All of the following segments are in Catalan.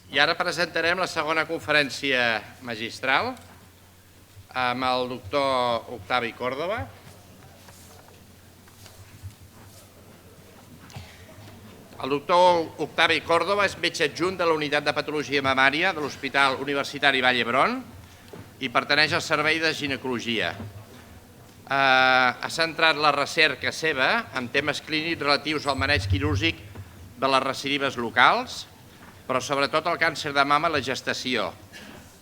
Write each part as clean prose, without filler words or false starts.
I ara presentarem la segona conferència magistral amb el doctor Octavi Córdoba. El doctor Octavi Córdoba és metge adjunt de la Unitat de Patologia Mamària de l'Hospital Universitari Vall d'Hebron i pertaneix al Servei de Ginecologia. Ha centrat la recerca seva en temes clínics relatius al maneig quirúrgic de les recidives locals, però sobretot el càncer de mama i la gestació.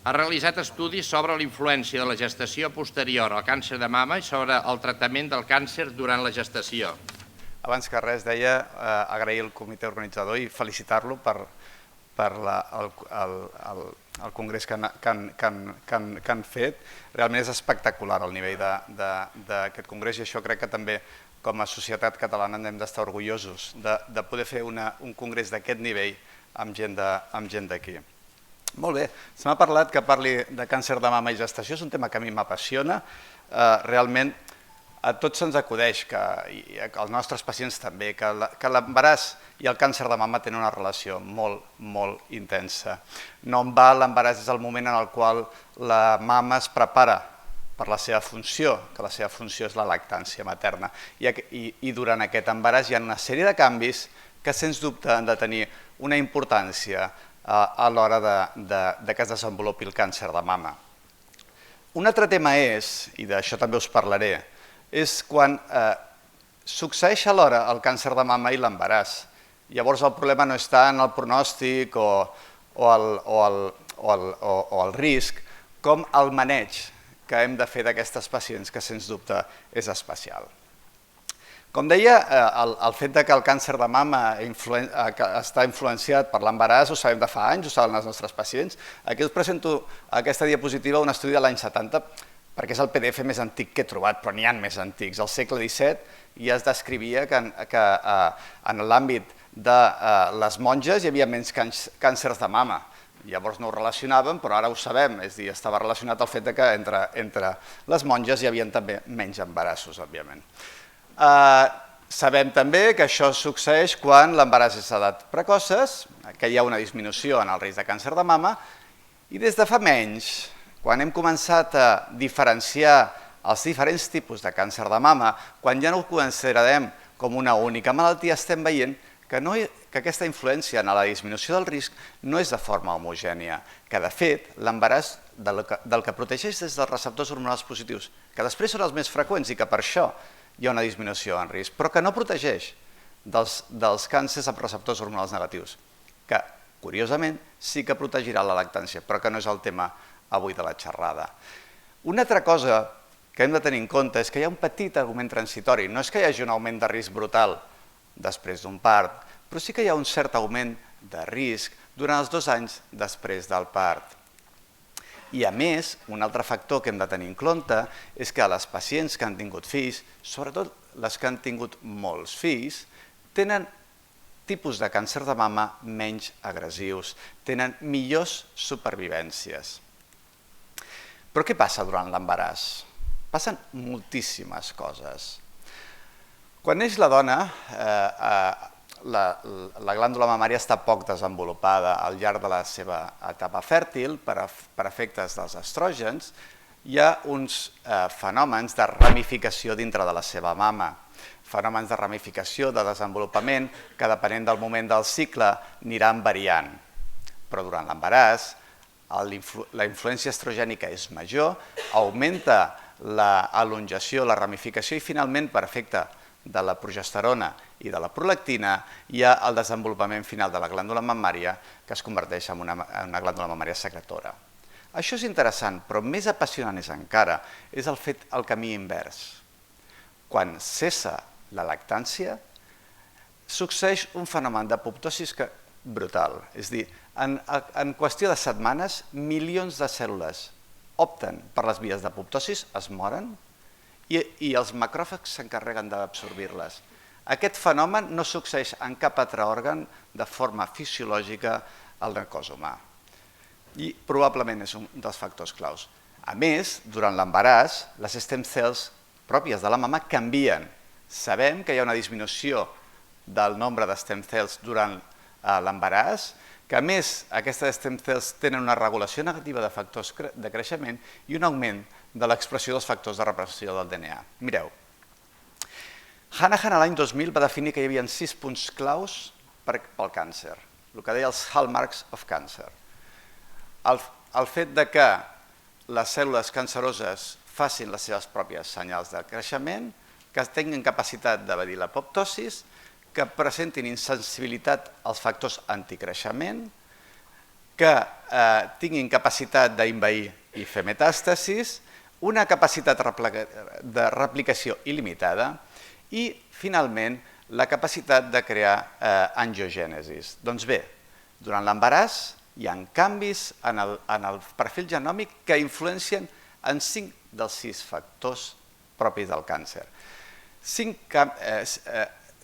Ha realitzat estudis sobre la influència de la gestació posterior al càncer de mama i sobre el tractament del càncer durant la gestació. Abans que res, deia agrair al comitè organitzador i felicitar-lo per el congrés que han fet. Realment és espectacular el nivell d'aquest congrés i això crec que també com a societat catalana hem d'estar orgullosos de poder fer un congrés d'aquest nivell amb gent d'aquí. Molt bé, se m'ha parlat que parli de càncer de mama i gestació, és un tema que a mi m'apassiona. Realment a tots se'ns acudeix, i als nostres pacients també, que l'embaràs i el càncer de mama tenen una relació molt, molt intensa. No en va, l'embaràs és el moment en el qual la mama es prepara per la seva funció, que la seva funció és la lactància materna. I durant aquest embaràs hi ha una sèrie de canvis que sens dubte han de tenir una importància a l'hora que es desenvolupi el càncer de mama. Un altre tema és, i d'això també us parlaré, és quan succeeix alhora el càncer de mama i l'embaràs. Llavors el problema no està en el pronòstic o el risc, com el maneig que hem de fer d'aquestes pacients, que sens dubte és especial. Com deia, el fet que el càncer de mama està influenciat per l'embaràs ho sabem de fa anys, ho saben els nostres pacients. Aquí us presento aquesta diapositiva d'un estudi de l'any 70, perquè és el PDF més antic que he trobat, però n'hi ha més antics. Al segle XVII ja es descrivia que en l'àmbit de les monges hi havia menys càncers de mama. Llavors no ho relacionàvem, però ara ho sabem, és a dir, estava relacionat el fet que entre les monges hi havia també menys embarassos, òbviament. Sabem també que això succeeix quan l'embaràs és a edat precoces, que hi ha una disminució en el risc de càncer de mama, i des de fa menys, quan hem començat a diferenciar els diferents tipus de càncer de mama, quan ja no ho considerem com una única malaltia, estem veient que aquesta influència en la disminució del risc no és de forma homogènia, que de fet l'embaràs del que protegeix és dels receptors hormonals positius, que després són els més freqüents i que per això hi ha una disminució en risc, però que no protegeix dels càncers amb receptors hormonals negatius, que curiosament sí que protegirà la lactància, però que no és el tema avui de la xerrada. Una altra cosa que hem de tenir en compte és que hi ha un petit augment transitori. No és que hi hagi un augment de risc brutal després d'un part, però sí que hi ha un cert augment de risc durant els 2 anys després del part. I a més, un altre factor que hem de tenir en compte és que les pacients que han tingut fills, sobretot les que han tingut molts fills, tenen tipus de càncer de mama menys agressius, tenen millors supervivències. Però què passa durant l'embaràs? Passen moltíssimes coses. Quan neix la dona, la glàndula mamària està poc desenvolupada al llarg de la seva etapa fèrtil per efectes dels estrògens. Hi ha uns fenòmens de ramificació dintre de la seva mama, fenòmens de ramificació, de desenvolupament, que depenent del moment del cicle aniran variant. Però durant l'embaràs, la influència estrogènica és major, augmenta l'elongació, la ramificació i finalment, per efecte de la progesterona i de la prolactina, hi ha el desenvolupament final de la glàndula mamària que es converteix en una glàndula mamària secretora. Això és interessant, però més apassionant és encara, és el camí invers. Quan cessa la lactància, succeeix un fenomen d'apoptosi brutal, és a dir, en qüestió de setmanes, milions de cèl·lules opten per les vies d'apoptosi, es moren, i els macròfags s'encarreguen d'absorbir-les. Aquest fenomen no succeeix en cap altre òrgan de forma fisiològica al cos humà. I probablement és un dels factors claus. A més, durant l'embaràs, les stem cells pròpies de la mama canvien. Sabem que hi ha una disminució del nombre de stem cells durant l'embaràs, que a més aquestes stem cells tenen una regulació negativa de factors de creixement i un augment de l'expressió dels factors de repressió del DNA. Mireu, Hanahan a l'any 2000 va definir que hi havia 6 punts claus pel càncer, el que deia els hallmarks of cancer. El fet de que les cèl·lules canceroses facin les seves pròpies senyals de creixement, que tinguin capacitat d'evadir l'apoptosis, que presentin insensibilitat als factors anticreixement, que tinguin capacitat d'invair i fer metàstasis, una capacitat de replicació il·limitada i, finalment, la capacitat de crear angiogènesis. Doncs bé, durant l'embaràs hi ha canvis en el perfil genòmic que influencien en 5 dels 6 factors propis del càncer.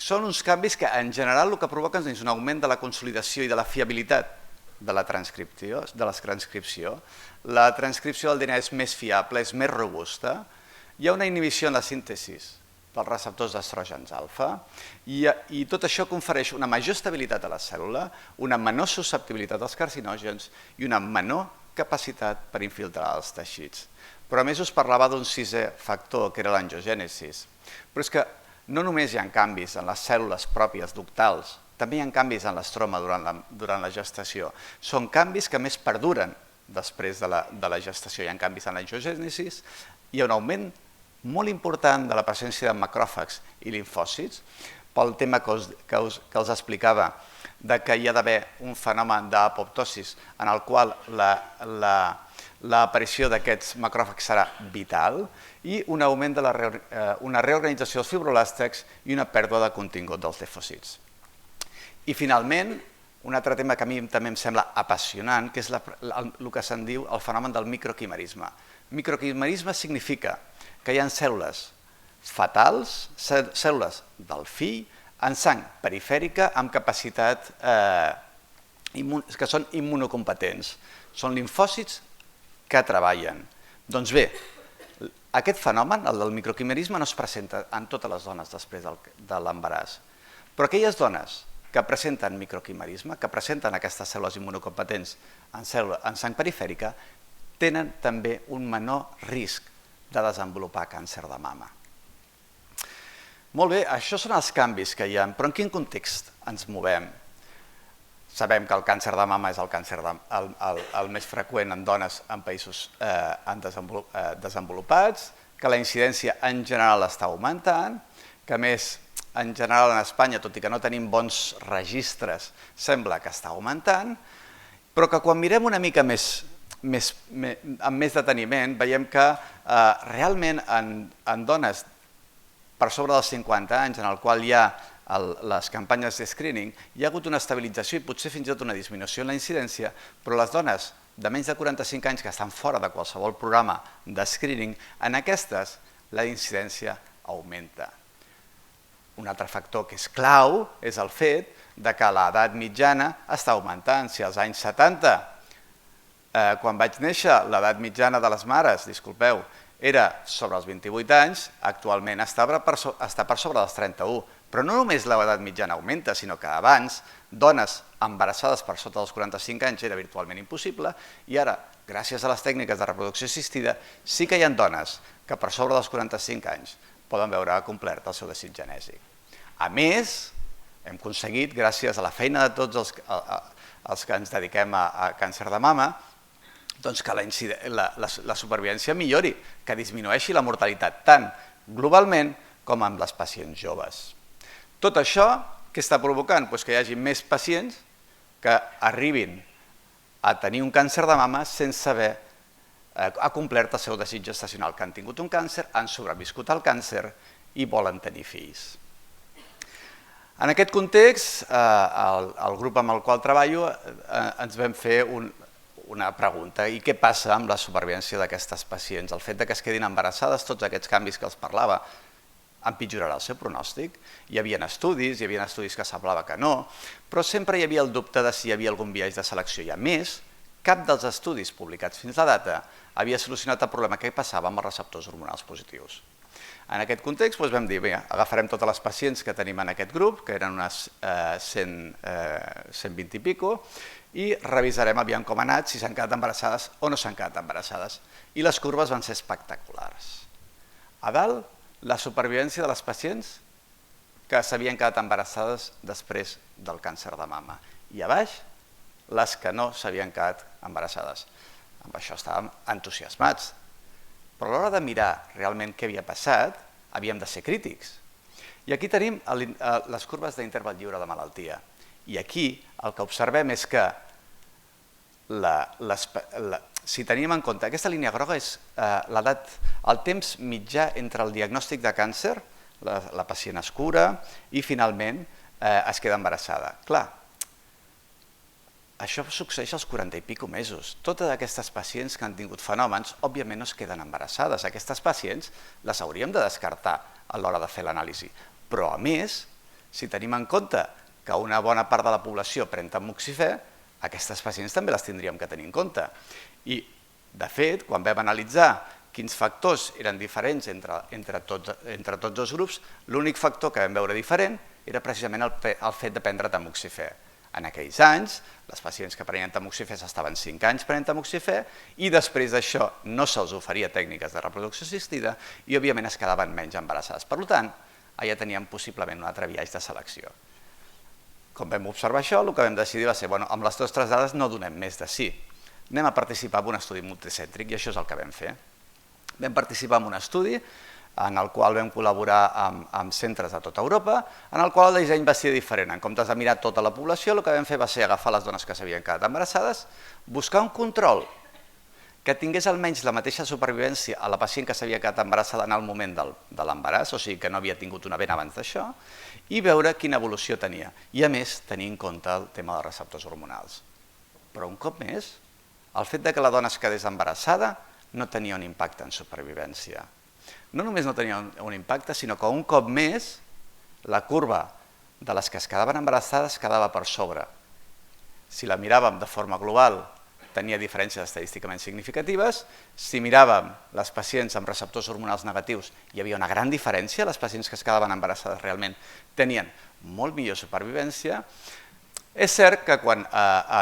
Són uns canvis que en general el que provoquen és un augment de la consolidació i de la fiabilitat de la transcripció. La transcripció del DNA és més fiable, és més robusta. Hi ha una inhibició en la síntesi dels receptors d'estrògens alfa i tot això confereix una major estabilitat a la cèl·lula, una menor susceptibilitat als carcinògens i una menor capacitat per infiltrar els teixits. Però a més us parlava d'un 6è factor, que era l'angiogènesis. Però és que no només hi ha canvis en les cèl·lules pròpies ductals, també hi ha canvis en l'estroma durant la gestació. Són canvis que més perduren després de la gestació. Hi ha canvis en l'angiogènesis, hi ha un augment molt important de la presència de macròfags i limfòcits, pel tema que els explicava, que hi ha d'haver un fenomen d'apoptosis en el qual l'aparició d'aquests macròfags serà vital i un augment de una reorganització dels fibroblasts i una pèrdua de contingut dels limfòcits. I finalment, un altre tema que a mi també em sembla apassionant, que és el que se'n diu el fenomen del microquimerisme. Microquimerisme significa que hi ha cèl·lules fetals, cèl·lules del fill, en sang perifèrica amb capacitat que són immunocompetents. Són limfòcits que treballen. Doncs bé, aquest fenomen, el del microquimerisme, no es presenta en totes les dones després de l'embaràs. Però aquelles dones que presenten microquimerisme, que presenten aquestes cèl·lules immunocompetents en sang perifèrica, tenen també un menor risc de desenvolupar càncer de mama. Molt bé, això són els canvis que hi ha, però en quin context ens movem? Sabem que el càncer de mama és el càncer el més freqüent en dones en països desenvolupats, que la incidència en general està augmentant, que a més, en general en Espanya, tot i que no tenim bons registres, sembla que està augmentant, però que quan mirem una mica amb més deteniment, veiem que realment en dones per sobre dels 50 anys, en el qual hi ha les campanyes de screening, hi ha hagut una estabilització i potser fins i tot una disminució en la incidència, però les dones de menys de 45 anys que estan fora de qualsevol programa de screening, en aquestes la incidència augmenta. Un altre factor que és clau és el fet que l'edat mitjana està augmentant. Si als anys 70, quan vaig néixer, l'edat mitjana de les mares, disculpeu, era sobre els 28 anys, actualment està per sobre dels 31. Però no només l'edat mitjana augmenta, sinó que abans dones embarassades per sota dels 45 anys era virtualment impossible i ara, gràcies a les tècniques de reproducció assistida, sí que hi ha dones que per sobre dels 45 anys poden veure complert el seu desig genèsic. A més, hem aconseguit, gràcies a la feina de tots els que ens dediquem a càncer de mama, que la supervivència millori, que disminueixi la mortalitat tant globalment com en les pacients joves. Tot això, què està provocant? Que hi hagi més pacients que arribin a tenir un càncer de mama sense haver complert el seu desig gestacional, que han tingut un càncer, han sobreviscut al càncer i volen tenir fills. En aquest context, el grup amb el qual treballo ens vam fer una pregunta: i què passa amb la supervivència d'aquestes pacients? El fet que es quedin embarassades, tots aquests canvis que els parlava, empitjorarà el seu pronòstic? Hi havia estudis que semblava que no, però sempre hi havia el dubte de si hi havia algun biaix de selecció. I a més, cap dels estudis publicats fins a data havia solucionat el problema que passava amb els receptors hormonals positius. En aquest context vam dir, bé, agafarem totes les pacients que tenim en aquest grup, que eren unes 120 i pico, i revisarem aviam com ha anat, si s'han quedat embarassades o no s'han quedat embarassades. I les curves van ser espectaculars. A dalt, la supervivència de les pacients que s'havien quedat embarassades després del càncer de mama. I a baix, les que no s'havien quedat embarassades. Amb això estàvem entusiasmats. Però a l'hora de mirar realment què havia passat, havíem de ser crítics. I aquí tenim les curves d'interval lliure de malaltia. I aquí el que observem és que si tenim en compte, aquesta línia groga és l'edat, el temps mitjà entre el diagnòstic de càncer, la pacient es cura i finalment es queda embarassada. Clar, això succeeix als 40 i pico mesos. Totes aquestes pacients que han tingut fenòmens, òbviament no es queden embarassades. Aquestes pacients les hauríem de descartar a l'hora de fer l'anàlisi. Però a més, si tenim en compte que una bona part de la població pren tamoxifè, aquestes pacients també les tindríem que tenir en compte. I, de fet, quan vam analitzar quins factors eren diferents entre tots els grups, l'únic factor que vam veure diferent era precisament el fet de prendre tamoxifè. En aquells anys, les pacients que prenien tamoxifè estaven 5 anys prenent tamoxifè i després d'això no se'ls oferia tècniques de reproducció assistida i, òbviament, es quedaven menys embarassades. Per tant, allà teníem possiblement un altre biaix de selecció. Com vam observar això, el que vam decidir va ser, amb les nostres dades no donem més de sí. Anem a participar en un estudi multicèntric i això és el que vam fer. Vam participar en un estudi en el qual vam col·laborar amb centres de tota Europa, en el qual el disseny va ser diferent. En comptes de mirar tota la població, el que vam fer va ser agafar les dones que s'havien quedat embarassades, buscar un control que tingués almenys la mateixa supervivència a la pacient que s'havia quedat embarassada en el moment de l'embaràs, o sigui que no havia tingut una vena abans d'això, i veure quina evolució tenia. I a més, tenir en compte el tema dels receptors hormonals. Però un cop més, el fet que la dona es quedés embarassada no tenia un impacte en supervivència. No només no tenia un impacte, sinó que un cop més la curva de les que es quedaven embarassades quedava per sobre. Si la miràvem de forma global, tenia diferències estadísticament significatives. Si miràvem les pacients amb receptors hormonals negatius, hi havia una gran diferència. Les pacients que es quedaven embarassades realment tenien molt millor supervivència. És cert que quan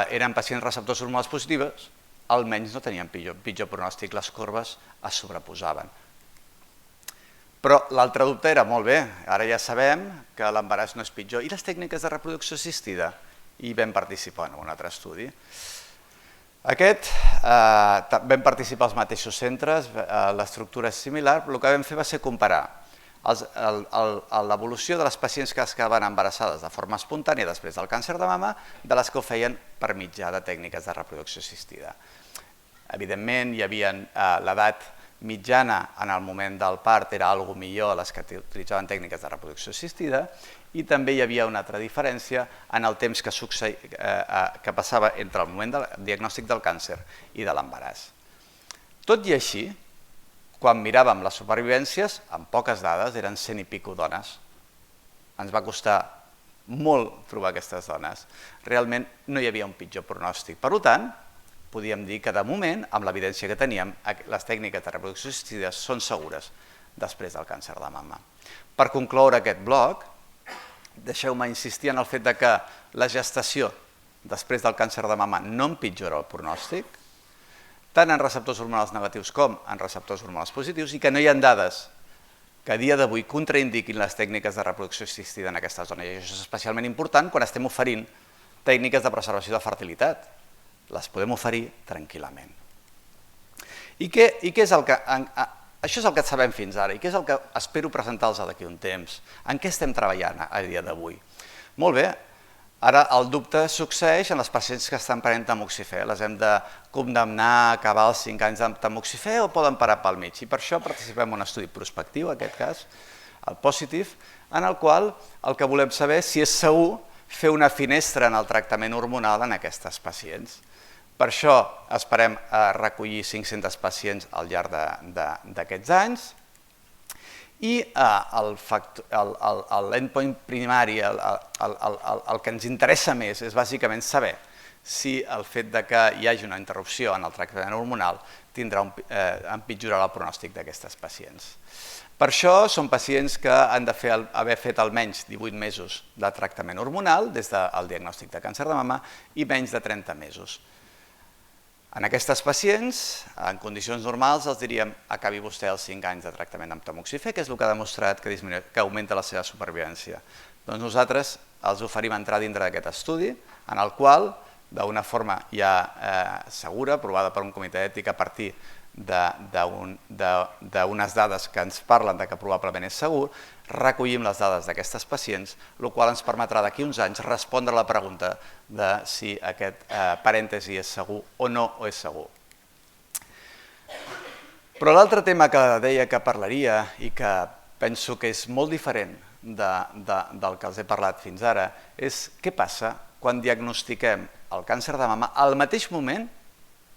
eren pacients receptors hormonals positius, almenys no tenien pitjor pronòstic, les curves es sobreposaven. Però l'altre dubte era, molt bé, ara ja sabem que l'embaràs no és pitjor. I les tècniques de reproducció assistida? I vam participar en un altre estudi. Vam participar als mateixos centres, l'estructura és similar, però el que vam fer va ser comparar l'evolució de les pacients que es quedaven embarassades de forma espontània després del càncer de mama de les que ho feien per mitjà de tècniques de reproducció assistida. Evidentment, hi havia l'edat mitjana en el moment del part era alguna cosa millor a les que utilitzaven tècniques de reproducció assistida i també hi havia una altra diferència en el temps que passava entre el moment del diagnòstic del càncer i de l'embaràs. Tot i així, quan miràvem les supervivències, amb poques dades, eren 100 i pico dones. Ens va costar molt trobar aquestes dones. Realment no hi havia un pitjor pronòstic. Per tant, podíem dir que de moment, amb l'evidència que teníem, les tècniques de reproducció assistida són segures després del càncer de mama. Per concloure aquest bloc, deixeu-me insistir en el fet que la gestació després del càncer de mama no empitjora el pronòstic, tant en receptors hormonals negatius com en receptors hormonals positius, i que no hi ha dades que a dia d'avui contraindiquin les tècniques de reproducció assistida en aquestes dones. I això és especialment important quan estem oferint tècniques de preservació de fertilitat. Les podem oferir tranquil·lament. Això és el que sabem fins ara i què és el que espero presentar-los d'aquí un temps. En què estem treballant a dia d'avui? Molt bé, ara el dubte succeeix en les pacients que estan prenent tamoxifè. Les hem de condemnar a acabar els 5 anys de tamoxifè o poden parar pel mig? I per això participem en un estudi prospectiu, en aquest cas, el POSITIVE, en el qual el que volem saber és si és segur fer una finestra en el tractament hormonal en aquestes pacients. Per això esperem recollir 500 pacients al llarg d'aquests anys i l'endpoint primari, el que ens interessa més és bàsicament saber si el fet que hi hagi una interrupció en el tractament hormonal empitjorarà el pronòstic d'aquestes pacients. Per això són pacients que han d'haver fet almenys 18 mesos de tractament hormonal des del diagnòstic de càncer de mama i menys de 30 mesos. En aquestes pacients, en condicions normals, els diríem acabi vostè els 5 anys de tractament amb tamoxifè, que és el que ha demostrat que augmenta la seva supervivència. Doncs nosaltres els oferim entrar dintre d'aquest estudi, en el qual, d'una forma ja segura, aprovada per un comitè ètic a partir d'unes dades que ens parlen que probablement és segur, recollim les dades d'aquestes pacients, el qual ens permetrà d'aquí uns anys respondre a la pregunta de si aquest parèntesi és segur o no és segur. Però l'altre tema que deia que parlaria i que penso que és molt diferent del que els he parlat fins ara és què passa quan diagnostiquem el càncer de mama al mateix moment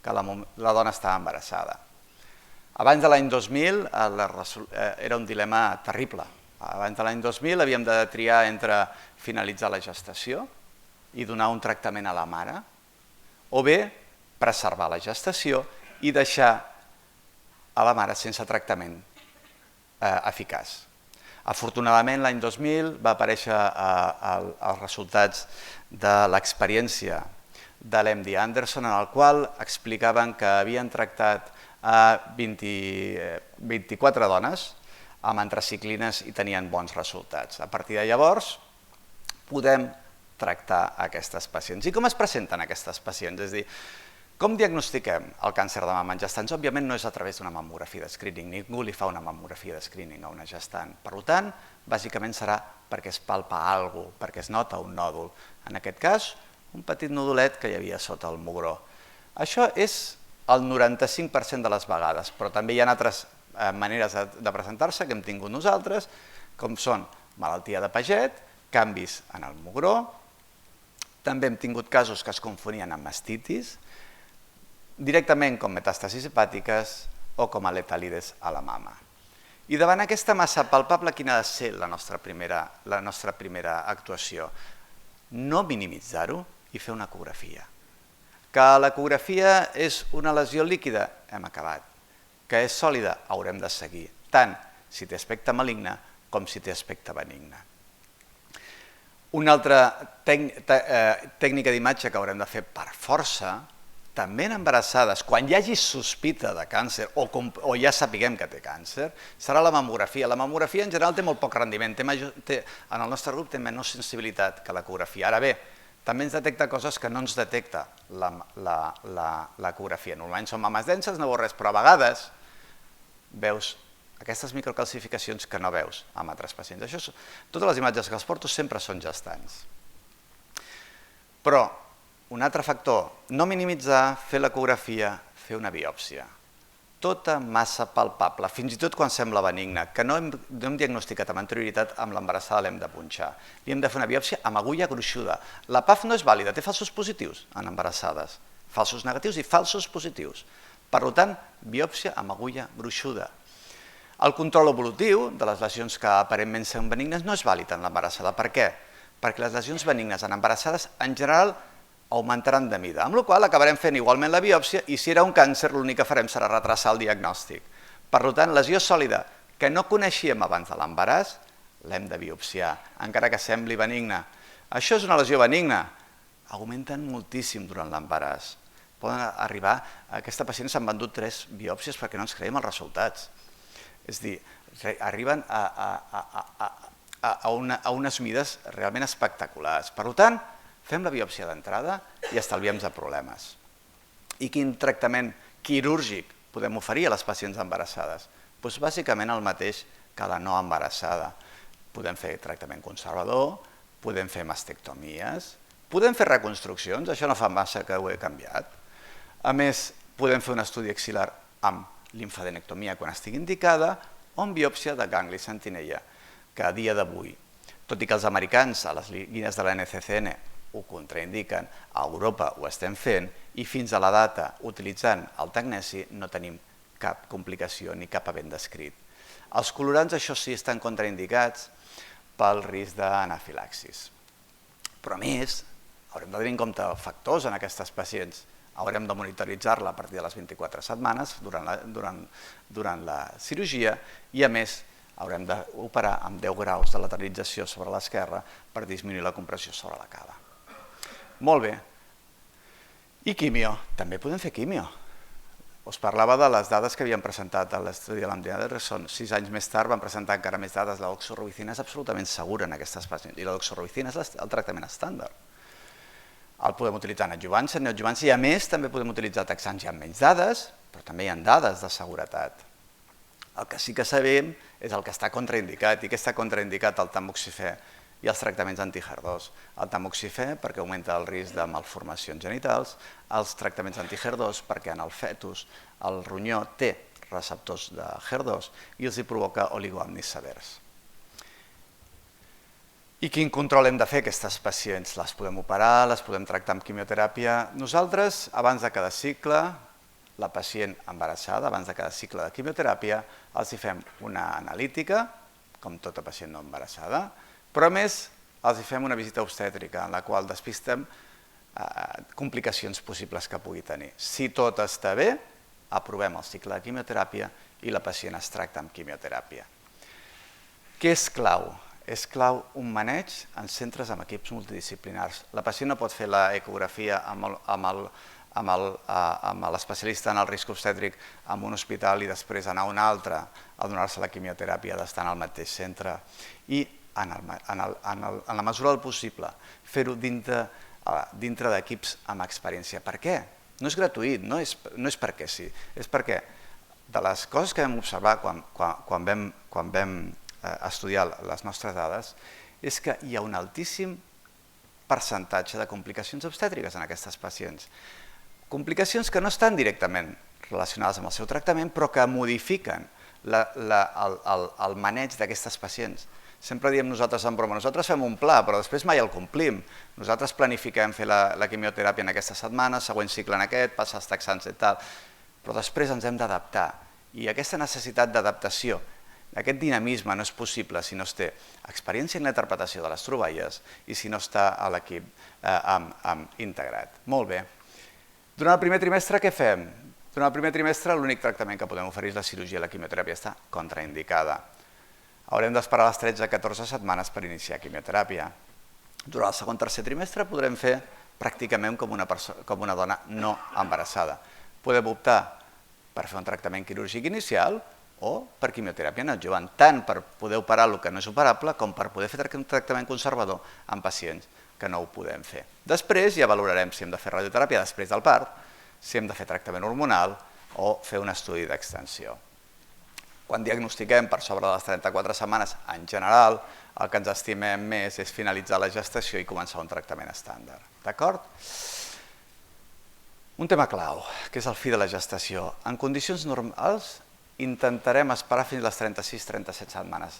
que la dona està embarassada. Abans de l'any 2000 era un dilema terrible. Abans de l'any 2000 havíem de triar entre finalitzar la gestació i donar un tractament a la mare o bé preservar la gestació i deixar a la mare sense tractament eficaç. Afortunadament, l'any 2000 va aparèixer els resultats de l'experiència de l'MD Anderson, en el qual explicaven que havien tractat a 24 dones amb antraciclines i tenien bons resultats. A partir de llavors podem tractar aquestes pacients. I com es presenten aquestes pacients? És a dir, com diagnostiquem el càncer de mama en gestants? Òbviament no és a través d'una mamografia de screening, ningú li fa una mamografia de screening a una gestant. Per tant, bàsicament serà perquè es palpa alguna cosa, perquè es nota un nòdul. En aquest cas, un petit nodulet que hi havia sota el mugró. Això és el 95% de les vegades, però també hi ha altres maneres de presentar-se que hem tingut nosaltres, com són malaltia de Paget, canvis en el mugró, també hem tingut casos que es confonien amb mastitis, directament com metàstasis hepàtiques o com a letalides a la mama. I davant aquesta massa palpable, quina ha de ser la nostra primera actuació? No minimitzar-ho i fer una ecografia. Que l'ecografia és una lesió líquida? Hem acabat. Que és sòlida? Haurem de seguir, tant si té aspecte maligne com si té aspecte benigne. Una altra tècnica d'imatge que haurem de fer per força, també en embarassades, quan hi hagi sospita de càncer o ja sapiguem que té càncer, serà la mamografia. La mamografia en general té molt poc rendiment, en el nostre grup té menys sensibilitat que l'ecografia. Ara bé, també ens detecta coses que no ens detecta l'ecografia. Normalment són mames denses, no veus res, però a vegades veus aquestes microcalcificacions que no veus amb altres pacients. Totes les imatges que els porto sempre són gestants. Però un altre factor, no minimitzar, fer l'ecografia, fer una biòpsia. Tota massa palpable, fins i tot quan sembla benigna, que no hem diagnosticat amb anterioritat, amb l'embarassada l'hem de punxar. Li hem de fer una biòpsia amb agulla gruixuda. La PAF no és vàlida, té falsos positius en embarassades, falsos negatius i falsos positius. Per tant, biòpsia amb agulla gruixuda. El control evolutiu de les lesions que aparentment són benignes no és vàlid en l'embarassada. Per què? Perquè les lesions benignes en embarassades en general augmentaran de mida, amb la qual cosa acabarem fent igualment la biòpsia i si era un càncer l'únic que farem serà retrasar el diagnòstic. Per tant, lesió sòlida que no coneixíem abans de l'embaràs l'hem de biopsiar, encara que sembli benigna. Això és una lesió benigna. Augmenten moltíssim durant l'embaràs. Poden arribar, a aquesta pacient s'han vendut 3 biòpsies perquè no ens creiem els resultats. És a dir, arriben a unes mides realment espectaculars. Per tant, fem la biòpsia d'entrada i estalviem de problemes. I quin tractament quirúrgic podem oferir a les pacients embarassades? Doncs bàsicament el mateix que la no embarassada. Podem fer tractament conservador, podem fer mastectomies, podem fer reconstruccions, això no fa massa que ho he canviat. A més, podem fer un estudi axil·lar amb limfadenectomia quan estigui indicada o amb biòpsia de gangli sentinella, que a dia d'avui, tot i que els americans a les guies de la NCCN ho contraindiquen, a Europa ho estem fent i fins a la data, utilitzant el tecneci, no tenim cap complicació ni cap havent descrit. Els colorants, això sí, estan contraindicats pel risc d'anafilaxis. Però a més, haurem de tenir en compte factors en aquestes pacients. Haurem de monitoritzar-la a partir de les 24 setmanes durant la cirurgia i, a més, haurem d'operar amb 10 graus de lateralització sobre l'esquerra per disminuir la compressió sobre la cava. Molt bé. I quimio? També podem fer quimio. Us parlava de les dades que havíem presentat a l'estudi de l'Amdiader, són 6 anys més tard, van presentar encara més dades. La doxorubicina és absolutament segura en aquestes pacients i la doxorubicina és el tractament estàndard. El podem utilitzar en adjuvància, en neoadjuvància i a més també podem utilitzar taxans ja amb menys dades, però també hi ha dades de seguretat. El que sí que sabem és el que està contraindicat. I què està contraindicat? El tamoxifè i els tractaments anti-HER2. El tamoxifè perquè augmenta el risc de malformacions genitals, els tractaments anti-HER2 perquè en el fetus el ronyó té receptors de HER2 i els hi provoca oligoamnis severs. I quin control hem de fer aquestes pacients? Les podem operar, les podem tractar amb quimioteràpia. Nosaltres, abans de cada cicle, la pacient embarassada, abans de cada cicle de quimioteràpia, els hi fem una analítica, com tota pacient no embarassada, però a més els hi fem una visita obstètrica en la qual despistem complicacions possibles que pugui tenir. Si tot està bé, aprovem el cicle de quimioteràpia i la pacient es tracta amb quimioteràpia. Què és clau? És clau un maneig en centres amb equips multidisciplinars. La pacient no pot fer l'ecografia amb l'especialista en el risc obstètric en un hospital i després anar a un altre a donar-se la quimioteràpia d'estar en el mateix centre. I en la mesura del possible, fer-ho dintre d'equips amb experiència. Per què? No és gratuït, no és perquè sí, és perquè de les coses que vam observar quan vam estudiar les nostres dades és que hi ha un altíssim percentatge de complicacions obstètriques en aquestes pacients. Complicacions que no estan directament relacionades amb el seu tractament però que modifiquen el maneig d'aquestes pacients. Sempre diem nosaltres en broma, nosaltres fem un pla, però després mai el complim. Nosaltres planifiquem fer la quimioteràpia en aquesta setmana, següent cicle en aquest, passar els taxans i tal, però després ens hem d'adaptar. I aquesta necessitat d'adaptació, aquest dinamisme no és possible si no es té experiència en la interpretació de les troballes i si no està a l'equip integrat. Molt bé. Durant el primer trimestre què fem? Durant el primer trimestre l'únic tractament que podem oferir és la cirurgia, la quimioteràpia està contraindicada. Haurem d'esperar les 13-14 setmanes per iniciar quimioteràpia. Durant el segon tercer trimestre podrem fer pràcticament com una dona no embarassada. Podem optar per fer un tractament quirúrgic inicial o per quimioteràpia neoadjuvant, tant per poder operar el que no és operable com per poder fer un tractament conservador en pacients que no ho podem fer. Després ja valorarem si hem de fer radioteràpia després del part, si hem de fer tractament hormonal o fer un estudi d'extensió. Quan diagnostiquem per sobre de les 34 setmanes, en general, el que ens estimem més és finalitzar la gestació i començar un tractament estàndard. D'acord? Un tema clau, que és el fi de la gestació. En condicions normals intentarem esperar fins a les 36-37 setmanes.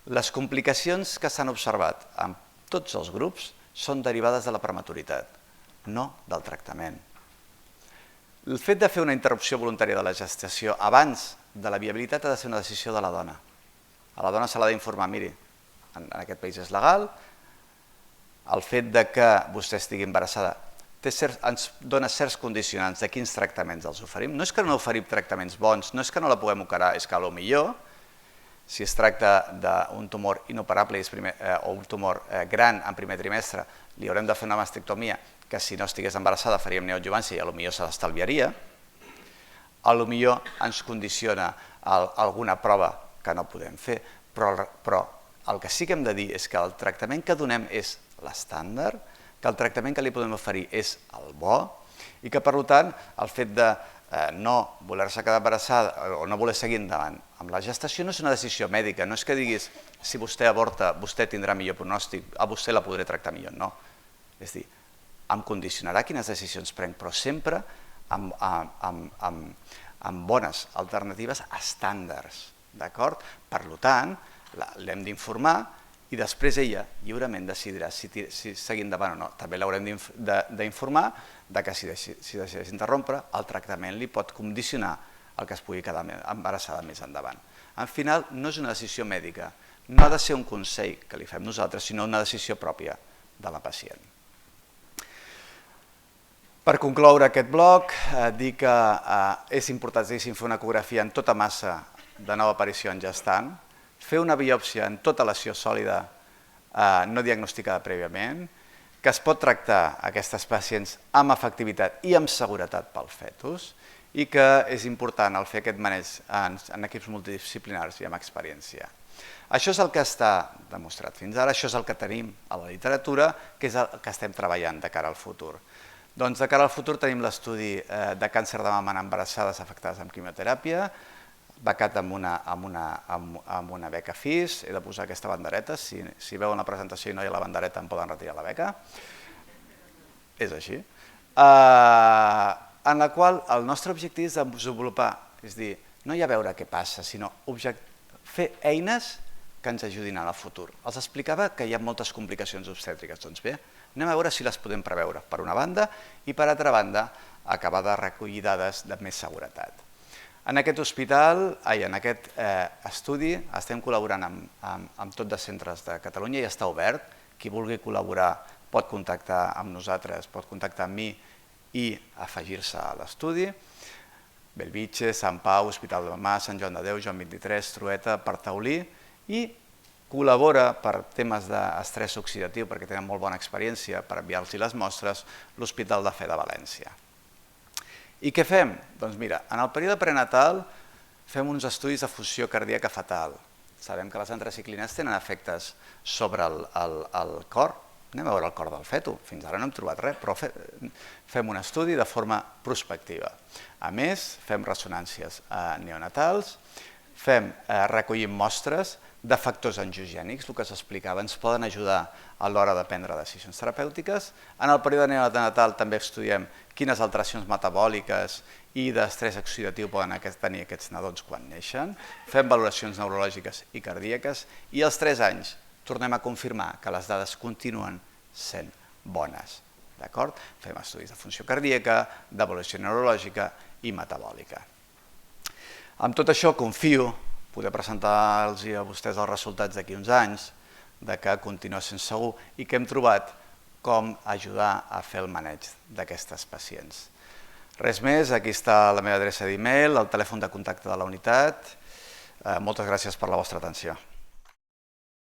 Les complicacions que s'han observat en tots els grups són derivades de la prematuritat, no del tractament. El fet de fer una interrupció voluntària de la gestació abans de la viabilitat ha de ser una decisió de la dona. A la dona se l'ha d'informar, miri, en aquest país és legal, el fet que vostè estigui embarassada ens dona certs condicionants de quins tractaments els oferim. No és que no oferim tractaments bons, no és que no la puguem operar, és que potser, si es tracta d'un tumor inoperable o un tumor gran en primer trimestre, li haurem de fer una mastectomia que si no estigués embarassada faríem neoadjuvància i potser se l'estalviaria. Potser ens condiciona alguna prova que no podem fer, però el que sí que hem de dir és que el tractament que donem és l'estàndard, que el tractament que li podem oferir és el bo i que, per tant, el fet de no voler-se quedar embarassada o no voler seguir endavant amb la gestació no és una decisió mèdica, no és que diguis si vostè avorta, vostè tindrà millor pronòstic, a vostè la podré tractar millor, no. És a dir, em condicionarà quines decisions prenc, però sempre amb bones alternatives estàndards, d'acord? Per tant, l'hem d'informar i després ella lliurement decidirà si seguir endavant o no. També l'haurem d'informar que si decideix interrompre, el tractament li pot condicionar el que es pugui quedar embarassada més endavant. Al final, no és una decisió mèdica, no ha de ser un consell que li fem nosaltres, sinó una decisió pròpia de la pacient. Per concloure aquest bloc, dir que és importantíssim fer una ecografia en tota massa de nova aparició en gestant, fer una biòpsia en tota lesió sòlida no diagnosticada prèviament, que es pot tractar aquestes pacients amb efectivitat i amb seguretat pel fetus i que és important el fer aquest maneig en equips multidisciplinars i amb experiència. Això és el que està demostrat fins ara, això és el que tenim a la literatura, que és el que estem treballant de cara al futur. Doncs de cara al futur tenim l'estudi de càncer de mama en embarassades afectades amb quimioteràpia, becat amb una beca FIS. He de posar aquesta bandereta, si veuen la presentació i no hi ha la bandereta em poden retirar la beca. És així. En la qual el nostre objectiu és desenvolupar, és a dir, no ja veure què passa, sinó fer eines que ens ajudin en el futur. Els explicava que hi ha moltes complicacions obstètriques, doncs bé, anem a veure si les podem preveure, per una banda, i per altra banda, acabar de recollir dades de més seguretat. En aquest estudi estem col·laborant amb tots els centres de Catalunya i està obert. Qui vulgui col·laborar pot contactar amb nosaltres, pot contactar amb mi i afegir-se a l'estudi. Bellvitge, Sant Pau, Hospital de Mamà, Sant Joan de Déu, Joan 23, Trueta, Partaulí, i col·labora per temes d'estrès oxidatiu, perquè tenen molt bona experiència per enviar-los les mostres, l'Hospital de Fe de València. I què fem? Doncs mira, en el període prenatal fem uns estudis de funció cardíaca fetal. Sabem que les antraciclines tenen efectes sobre el cor. Anem a veure el cor del feto. Fins ara no hem trobat res, però fem un estudi de forma prospectiva. A més, fem ressonàncies neonatals, recollim mostres de factors angiogènics, el que s'explicava, ens poden ajudar a l'hora de prendre decisions terapèutiques. En el període neonatal també estudiem quines alteracions metabòliques i d'estrès oxidatiu poden tenir aquests nadons quan neixen, fem valoracions neurològiques i cardíaques i als 3 anys tornem a confirmar que les dades continuen sent bones. Fem estudis de funció cardíaca, d'avaluació neurològica i metabòlica. Amb tot això confio poder presentar-los a vostès els resultats d'aquí uns anys, que continua sent segur i que hem trobat com ajudar a fer el maneig d'aquestes pacients. Res més, aquí està la meva adreça d'e-mail, el telèfon de contacte de la unitat. Moltes gràcies per la vostra atenció.